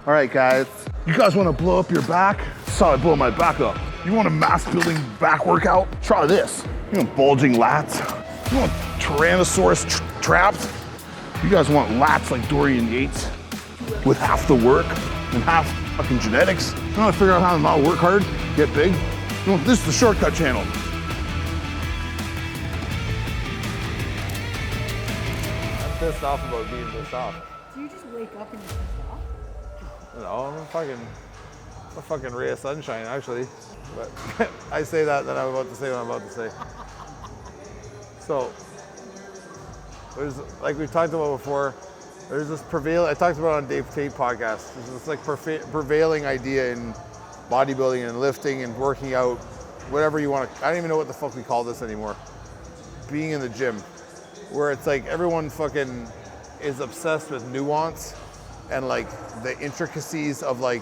All right, guys. You guys want to blow up your back? Saw I blow my back up. You want a mass building back workout? Try this. You want bulging lats? You want Tyrannosaurus traps? You guys want lats like Dorian Yates with half the work and half fucking genetics? You want to figure out how to not work hard, get big? You want, this is the shortcut channel. I'm pissed off about being pissed off. Do you just wake up and you're pissed off? No, I'm a fucking ray of sunshine, actually. But I say that, then I'm about to say what I'm about to say. So, there's, like we've talked about before, there's this I talked about it on Dave Tate podcast, there's this like prevailing idea in bodybuilding and lifting and working out, whatever you want to, I don't even know what the fuck we call this anymore. Being in the gym, where it's like everyone fucking is obsessed with nuance and like the intricacies of like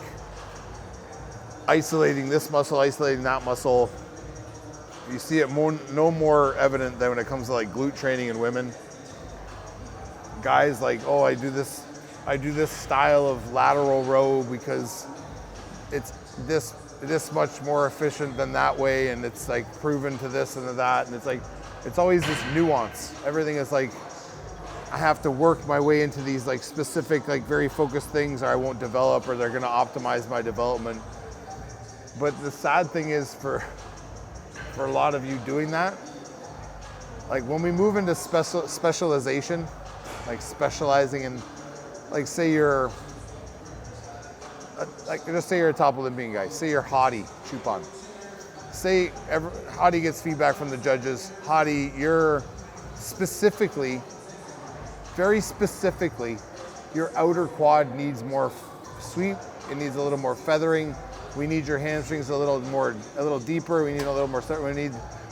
isolating this muscle, isolating that muscle. You see it no more evident than when it comes to like glute training in women. Guys like, oh, I do this style of lateral row because it's this much more efficient than that way, and it's like proven to this and to that, and it's like, it's always this nuance. Everything is like, I have to work my way into these like specific, like very focused things, or I won't develop, or they're gonna optimize my development. But the sad thing is for a lot of you doing that, like when we move into specialization, like specializing in, like say you're, like just say you're a top Olympian guy, say you're Hottie Chupon. Say Hottie gets feedback from the judges, Hottie, you're specifically, very specifically, your outer quad needs more sweep, it needs a little more feathering, we need your hamstrings a little deeper, we need a little more,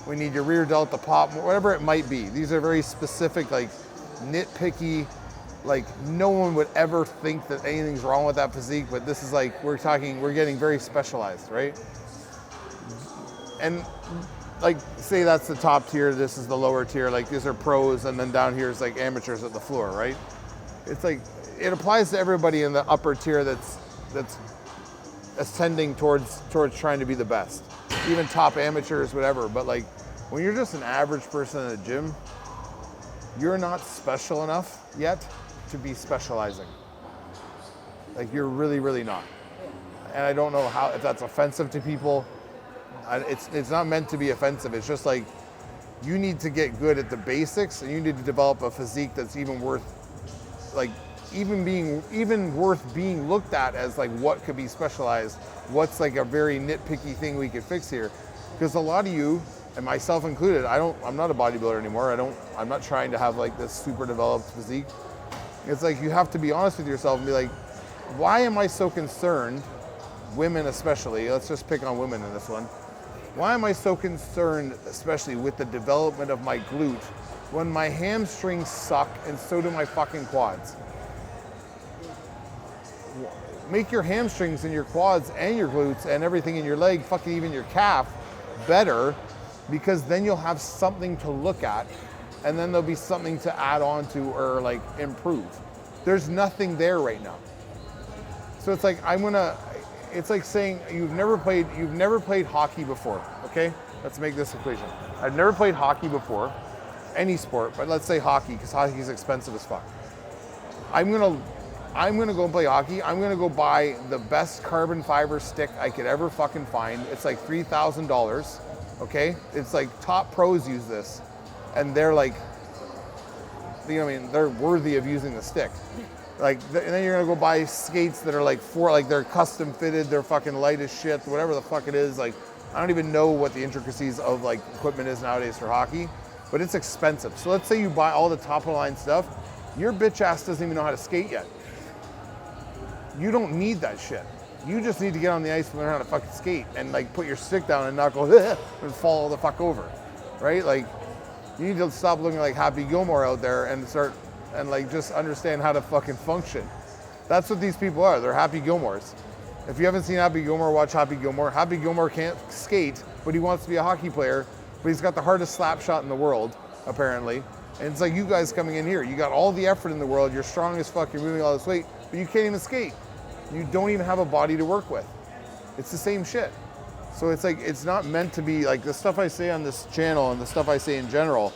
we need your rear delt to pop, whatever it might be. These are very specific, like nitpicky, like no one would ever think that anything's wrong with that physique, but this is like, we're getting very specialized, right? And like, say that's the top tier, this is the lower tier, like these are pros, and then down here is like amateurs at the floor, right? It's like, it applies to everybody in the upper tier that's ascending towards trying to be the best. Even top amateurs, whatever, but like, when you're just an average person in a gym, you're not special enough yet to be specializing. Like, you're really, really not. And I don't know if that's offensive to people. It's not meant to be offensive. It's just like, you need to get good at the basics, and you need to develop a physique that's even worth, like, even worth being looked at as like what could be specialized, what's like a very nitpicky thing we could fix here. Because a lot of you, and myself included, I'm not a bodybuilder anymore. I'm not trying to have like this super developed physique. It's like, you have to be honest with yourself and be like, why am I so concerned, women especially, let's just pick on women in this one. Why am I so concerned, especially with the development of my glute, when my hamstrings suck and so do my fucking quads? Make your hamstrings and your quads and your glutes and everything in your leg, fucking even your calf, better, because then you'll have something to look at, and then there'll be something to add on to or like improve. There's nothing there right now. So it's like, it's like saying you've never played hockey before, okay? Let's make this equation. I've never played hockey before, any sport, but let's say hockey, because hockey is expensive as fuck. I'm gonna go and play hockey. I'm gonna go buy the best carbon fiber stick I could ever fucking find. It's like $3,000, okay? It's like top pros use this, and they're like, you know what I mean, they're worthy of using the stick. Like, and then you're gonna go buy skates that are like they're custom fitted, they're fucking light as shit, whatever the fuck it is. Like, I don't even know what the intricacies of like equipment is nowadays for hockey, but it's expensive. So let's say you buy all the top of the line stuff, your bitch ass doesn't even know how to skate yet. You don't need that shit. You just need to get on the ice and learn how to fucking skate and like put your stick down and not go and fall the fuck over, right? Like, you need to stop looking like Happy Gilmore out there and start and like just understand how to fucking function. That's what these people are. They're Happy Gilmores. If you haven't seen Happy Gilmore, watch Happy Gilmore. Happy Gilmore can't skate, but he wants to be a hockey player, but he's got the hardest slap shot in the world, apparently. And it's like, you guys coming in here, you got all the effort in the world, you're strong as fuck, you're moving all this weight, but you can't even skate. you don't even have a body to work with. It's the same shit. So it's like, it's not meant to be like the stuff I say on this channel and the stuff I say in general,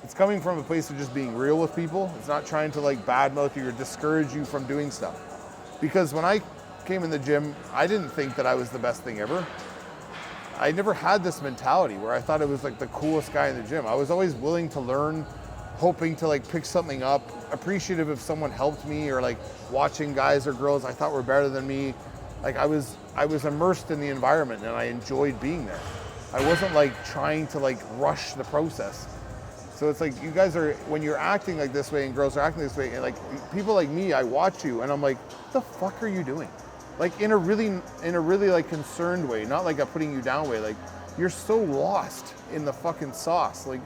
it's coming from a place of just being real with people. It's not trying to like badmouth you or discourage you from doing stuff. Because when I came in the gym, I didn't think that I was the best thing ever. I never had this mentality where I thought it was like the coolest guy in the gym. I was always willing to learn, hoping to like pick something up, appreciative if someone helped me, or like watching guys or girls I thought were better than me. Like I was immersed in the environment and I enjoyed being there. I wasn't like trying to like rush the process. So it's like you guys are, when you're acting like this way and girls are acting this way, and like people like me, I watch you and I'm like, what the fuck are you doing? Like in a really like concerned way, not like a putting you down way. Like you're so lost in the fucking sauce. Like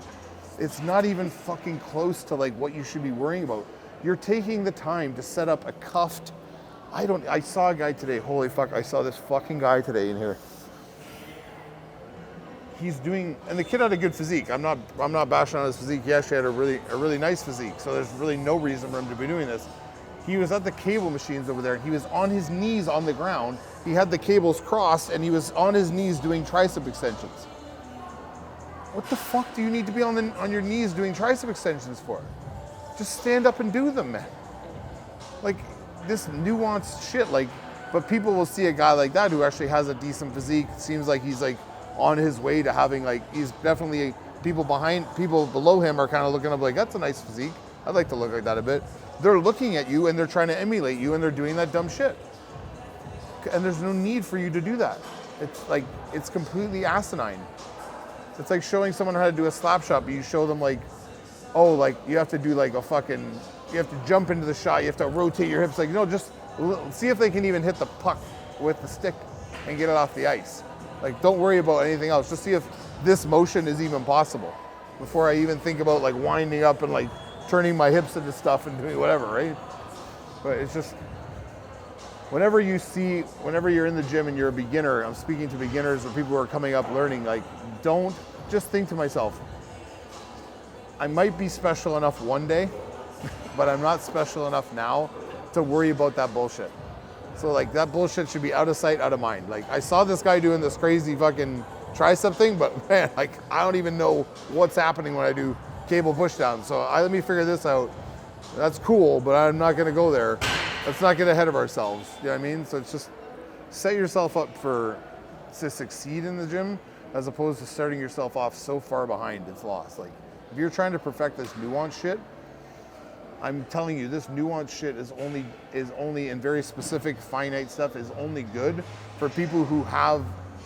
it's not even fucking close to like what you should be worrying about. You're taking the time to set up a cuffed, I saw a guy today, holy fuck, I saw this fucking guy today in here. He's doing, and the kid had a good physique. I'm not bashing on his physique. He actually had a really nice physique. So there's really no reason for him to be doing this. He was at the cable machines over there and he was on his knees on the ground. He had the cables crossed and he was on his knees doing tricep extensions. What the fuck do you need to be on your knees doing tricep extensions for? Just stand up and do them, man. Like this nuanced shit, like, but people will see a guy like that who actually has a decent physique. Seems like he's like on his way to having like, he's definitely, people below him are kind of looking up like, that's a nice physique. I'd like to look like that a bit. They're looking at you and they're trying to emulate you and they're doing that dumb shit. And there's no need for you to do that. It's like, it's completely asinine. It's like showing someone how to do a slap shot, but you show them like, oh, like you have to do like a fucking, you have to jump into the shot, you have to rotate your hips. Like, no, just see if they can even hit the puck with the stick and get it off the ice. Like, don't worry about anything else. Just see if this motion is even possible before I even think about like winding up and like turning my hips into stuff and doing whatever, right? But it's just, whenever you're in the gym and you're a beginner, I'm speaking to beginners or people who are coming up learning, like, don't, just think to myself, I might be special enough one day, but I'm not special enough now to worry about that bullshit. So like that bullshit should be out of sight, out of mind. Like I saw this guy doing this crazy fucking tricep thing, but man, like I don't even know what's happening when I do cable pushdown. So let me figure this out. That's cool, but I'm not gonna go there. Let's not get ahead of ourselves. You know what I mean? So it's just set yourself up to succeed in the gym as opposed to starting yourself off so far behind it's lost. Like if you're trying to perfect this nuanced shit, I'm telling you, this nuanced shit is only in very specific finite stuff is only good for people who have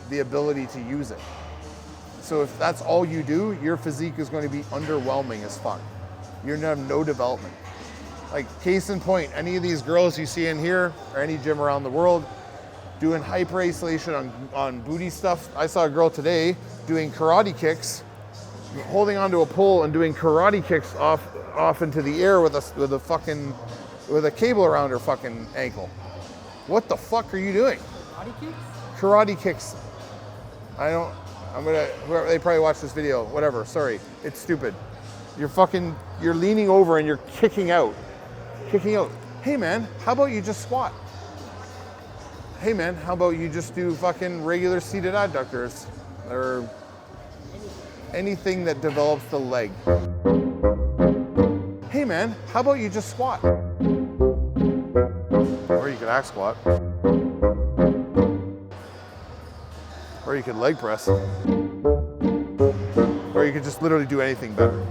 the ability to use it. So if that's all you do, your physique is going to be underwhelming as fuck. You're gonna have no development. Like case in point, any of these girls you see in here or any gym around the world doing hyper isolation on booty stuff. I saw a girl today doing karate kicks, holding onto a pole and doing karate kicks off into the air with a cable around her fucking ankle. What the fuck are you doing? Karate kicks? Karate kicks. They probably watch this video, whatever, sorry, it's stupid. You're leaning over and you're kicking out. Hey man, how about you just squat? Hey man, how about you just do fucking regular seated adductors or anything that develops the leg. Hey man, how about you just squat? Or you could hack squat. Or you could leg press. Or you could just literally do anything better.